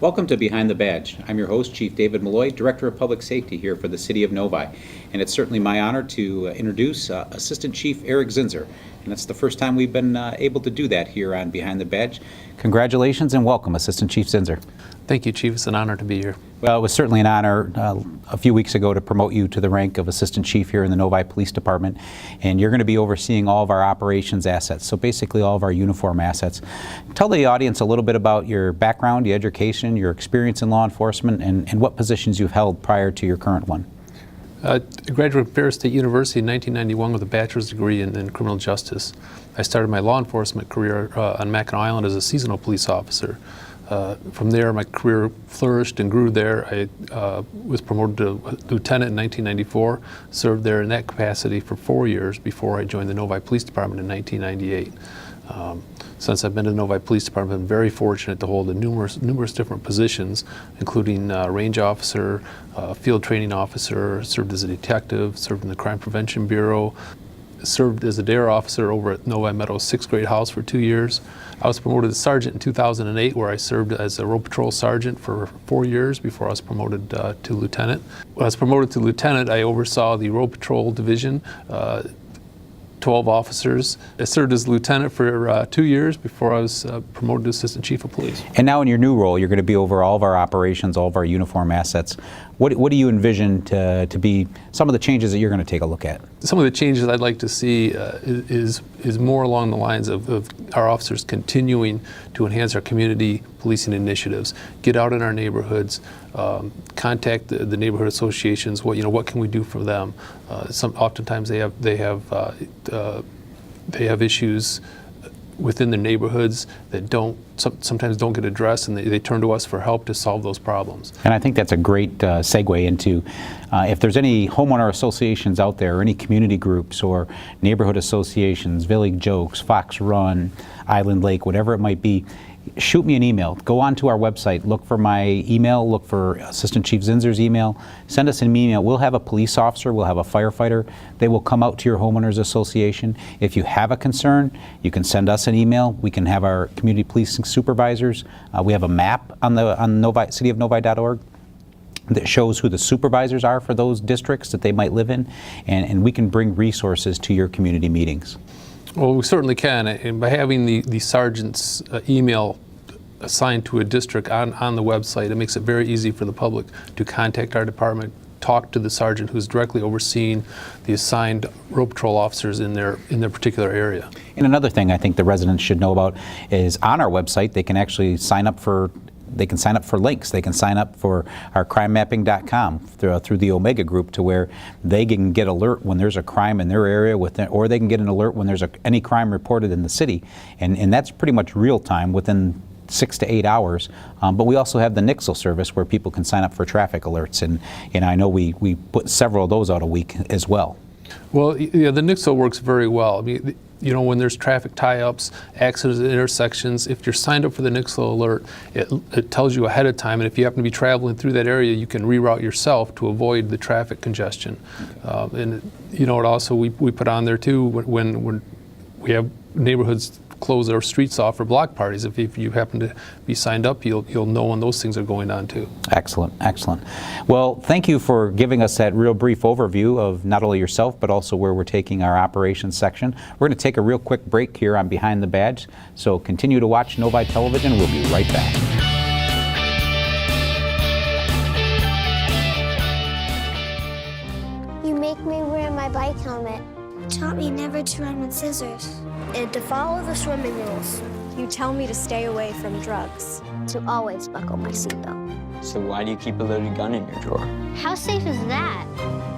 Welcome to Behind the Badge. I'm your host, Chief David Malloy, Director of Public Safety here for the City of Novi. And it's certainly my honor to introduce Assistant Chief Eric Zinser. And that's the first time we've been able to do that here on Behind the Badge. Congratulations and welcome, Assistant Chief Zinser. Thank you, Chief. It's an honor to be here. Well, it was certainly an honor a few weeks ago to promote you to the rank of Assistant Chief here in the Novi Police Department. And you're going to be overseeing all of our operations assets, so basically all of our uniform assets. Tell the audience a little bit about your background, your education, your experience in law enforcement, and what positions you've held prior to your current one. I graduated from Ferris State University in 1991 with a bachelor's degree in criminal justice. I started my law enforcement career on Mackinac Island as a seasonal police officer. From there, my career flourished and grew there. I was promoted to lieutenant in 1994, served there in that capacity for 4 years before I joined the Novi Police Department in 1998. Since I've been to the Novi Police Department, I've been very fortunate to hold numerous different positions, including range officer, field training officer, served as a detective, served in the Crime Prevention Bureau, served as a DARE officer over at Novi Meadows 6th grade house for 2 years. I was promoted to sergeant in 2008, where I served as a road patrol sergeant for 4 years before I was promoted to lieutenant. When I was promoted to lieutenant, I oversaw the road patrol division, 12 officers. I served as lieutenant for 2 years before I was promoted to assistant chief of police. And now in your new role, you're going to be over all of our operations, all of our uniform assets. What do you envision to be some of the changes that you're going to take a look at? Some of the changes I'd like to see is more along the lines of our officers continuing to enhance our community policing initiatives, get out in our neighborhoods, contact the neighborhood associations. What can we do for them? Oftentimes they have issues within their neighborhoods that sometimes don't get addressed, and they turn to us for help to solve those problems. And I think that's a great segue into if there's any homeowner associations out there, or any community groups or neighborhood associations, Village Oaks, Fox Run, Island Lake, whatever it might be, shoot me an email. Go onto our website, look for my email, look for Assistant Chief Zinser's email, send us an email. We'll have a police officer, we'll have a firefighter. They will come out to your homeowners association. If you have a concern, you can send us an email. We can have our community policing supervisors. We have a map on cityofnovi.org that shows who the supervisors are for those districts that they might live in, and we can bring resources to your community meetings. Well, we certainly can, and by having the sergeant's email assigned to a district on the website, it makes it very easy for the public to contact our department, talk to the sergeant who's directly overseeing the assigned road patrol officers in their particular area. And another thing I think the residents should know about is on our website they can actually sign up for links. They can sign up for our crimemapping.com through the Omega group, to where they can get alert when there's a crime in their area, or they can get an alert when there's any crime reported in the city. And that's pretty much real time, within 6 to 8 hours. But we also have the Nixle service where people can sign up for traffic alerts. And I know we put several of those out a week as well. Well, yeah, the Nixle works very well. I mean, when there's traffic tie-ups, accidents at intersections, if you're signed up for the Nixle alert, it tells you ahead of time, and if you happen to be traveling through that area, you can reroute yourself to avoid the traffic congestion. And it also, we put on there too, when we have neighborhoods close their streets off for block parties. If you happen to be signed up, you'll know when those things are going on too. Excellent, excellent. Well, thank you for giving us that real brief overview of not only yourself, but also where we're taking our operations section. We're going to take a real quick break here on Behind the Badge, so continue to watch Novi Television. We'll be right back. You make me wear my bike helmet. Taught me never to run with scissors. And to follow the swimming rules. You tell me to stay away from drugs. To always buckle my seatbelt. So why do you keep a loaded gun in your drawer? How safe is that?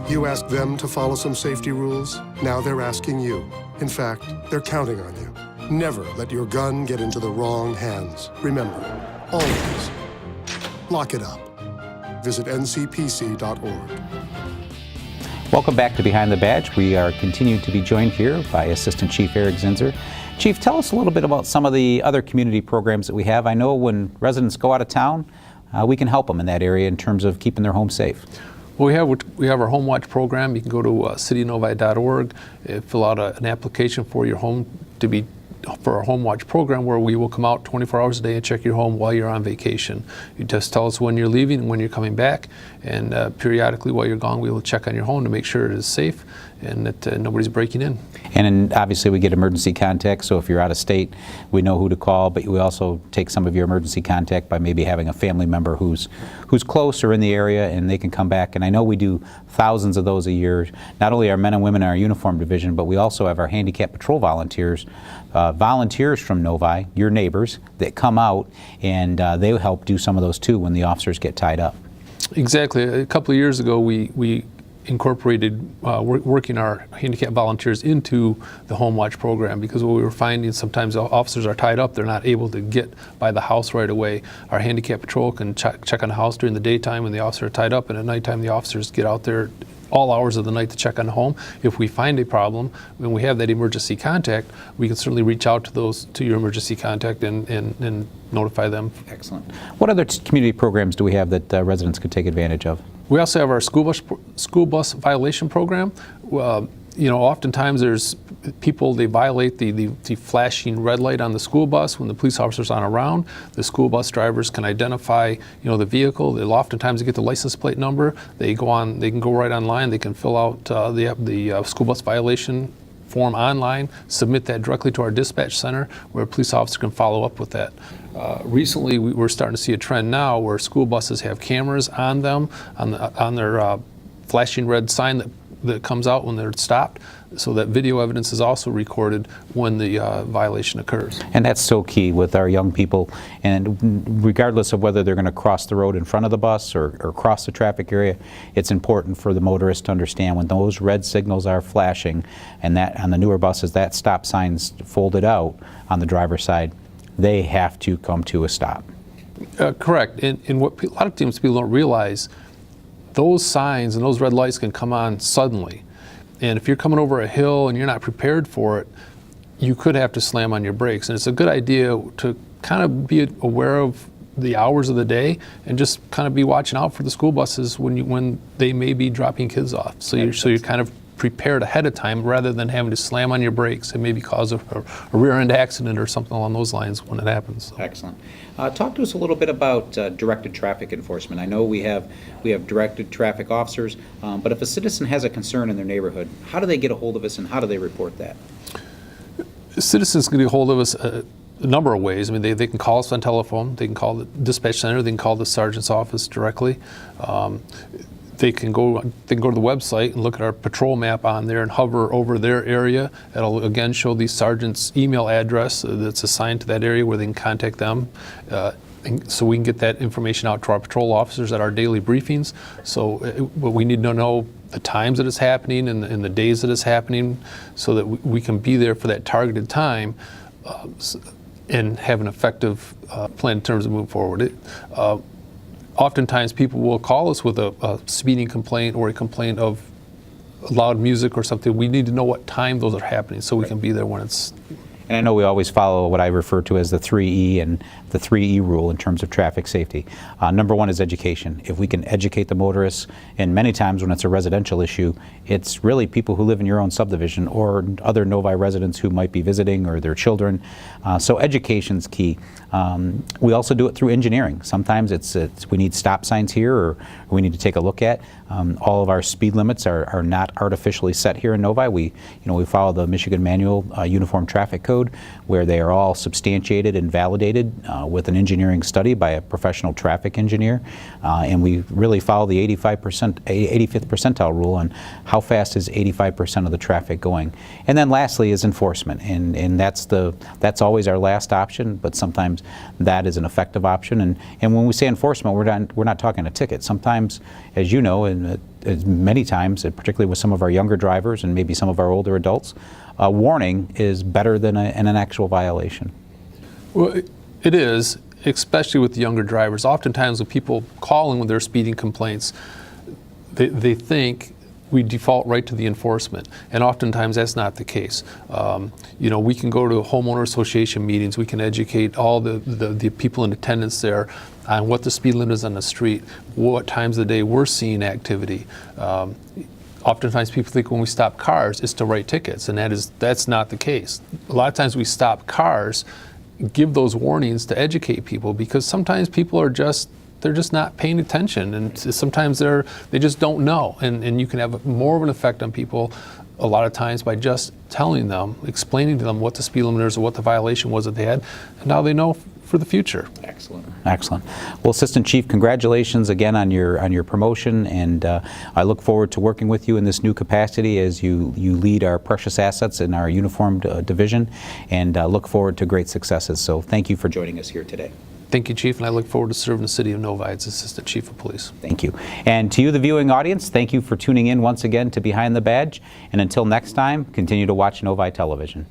You asked them to follow some safety rules. Now they're asking you. In fact, they're counting on you. Never let your gun get into the wrong hands. Remember, always lock it up. Visit ncpc.org. Welcome back to Behind the Badge. We are continuing to be joined here by Assistant Chief Eric Zinser. Chief, tell us a little bit about some of the other community programs that we have. I know when residents go out of town, we can help them in that area in terms of keeping their home safe. Well, we have our Home Watch program. You can go to citynovi.org, fill out an application for your home to be for our home watch program, where we will come out 24 hours a day and check your home while you're on vacation. You just tell us when you're leaving and when you're coming back, and periodically while you're gone, we will check on your home to make sure it is safe and that nobody's breaking in. And then obviously we get emergency contact, so if you're out of state, we know who to call, but we also take some of your emergency contact by maybe having a family member who's close or in the area, and they can come back. And I know we do thousands of those a year, not only our men and women in our uniform division, but we also have our handicap patrol volunteers, volunteers from Novi, your neighbors, that come out, and they help do some of those too when the officers get tied up. Exactly. A couple of years ago, we incorporated working our handicap volunteers into the home watch program, because what we were finding, sometimes officers are tied up, they're not able to get by the house right away. Our handicap patrol can check on the house during the daytime when the officer are tied up, and at nighttime the officers get out there all hours of the night to check on the home. If we find a problem, when we have that emergency contact, we can certainly reach out to your emergency contact and notify them. Excellent. What other community programs do we have that residents could take advantage of? We also have our school bus violation program. Oftentimes there's people, they violate the flashing red light on the school bus when the police officer's on around. The school bus drivers can identify, the vehicle. They'll oftentimes get the license plate number. They can go right online. They can fill out the school bus violation form online, submit that directly to our dispatch center, where a police officer can follow up with that. Recently, we're starting to see a trend now where school buses have cameras on them, on their flashing red sign that comes out when they're stopped, so that video evidence is also recorded when the violation occurs. And that's so key with our young people, and regardless of whether they're going to cross the road in front of the bus or cross the traffic area, it's important for the motorist to understand when those red signals are flashing, and that on the newer buses, that stop sign's folded out on the driver's side, they have to come to a stop. Correct. And what a lot of times people don't realize, those signs and those red lights can come on suddenly. And if you're coming over a hill and you're not prepared for it, you could have to slam on your brakes. And it's a good idea to kind of be aware of the hours of the day and just kind of be watching out for the school buses when they may be dropping kids off. So you're kind of prepared ahead of time, rather than having to slam on your brakes and maybe cause a rear-end accident or something along those lines when it happens. Excellent. Talk to us a little bit about directed traffic enforcement. I know we have directed traffic officers, but if a citizen has a concern in their neighborhood, how do they get a hold of us and how do they report that? Citizens can get a hold of us a number of ways. I mean, they can call us on telephone, they can call the dispatch center, they can call the sergeant's office directly. They can go to the website and look at our patrol map on there and hover over their area. It'll again show the sergeant's email address that's assigned to that area, where they can contact them. So we can get that information out to our patrol officers at our daily briefings. So we need to know the times that it's happening and the days that it's happening, so that we can be there for that targeted time and have an effective plan in terms of moving forward. Oftentimes people will call us with a speeding complaint or a complaint of loud music or something. We need to know what time those are happening so we can be there when it's... And I know we always follow what I refer to as the 3E and the 3E rule in terms of traffic safety. Number one is education. If we can educate the motorists, and many times when it's a residential issue, it's really people who live in your own subdivision or other Novi residents who might be visiting, or their children. So education's key. We also do it through engineering. Sometimes we need stop signs here, or we need to take a look at. All of our speed limits are not artificially set here in Novi. We follow the Michigan Manual Uniform Traffic Code, where they are all substantiated and validated with an engineering study by a professional traffic engineer, and we really follow the 85th percentile rule on how fast is 85% of the traffic going. And then lastly is enforcement, and that's always our last option, but sometimes that is an effective option. And when we say enforcement, we're not talking a ticket. Sometimes, as you know, and many times, particularly with some of our younger drivers and maybe some of our older adults, a warning is better than an actual violation. Well, it is, especially with the younger drivers. Oftentimes when people call in with their speeding complaints, they think we default right to the enforcement, and oftentimes that's not the case. We can go to homeowner association meetings, we can educate all the people in attendance there on what the speed limit is on the street, what times of the day we're seeing activity. Oftentimes people think when we stop cars, it's to write tickets, and that's not the case. A lot of times we stop cars, give those warnings to educate people, because sometimes people are they're just not paying attention, and sometimes they just don't know, and you can have more of an effect on people a lot of times by just telling them, explaining to them what the speed limit is or what the violation was that they had, and now they know for the future. Excellent. Excellent. Well, Assistant Chief, congratulations again on your promotion, and I look forward to working with you in this new capacity as you lead our precious assets in our uniformed division, and look forward to great successes. So thank you for joining us here today. Thank you, Chief, and I look forward to serving the City of Novi as Assistant Chief of Police. Thank you. And to you, the viewing audience, thank you for tuning in once again to Behind the Badge. And until next time, continue to watch Novi Television.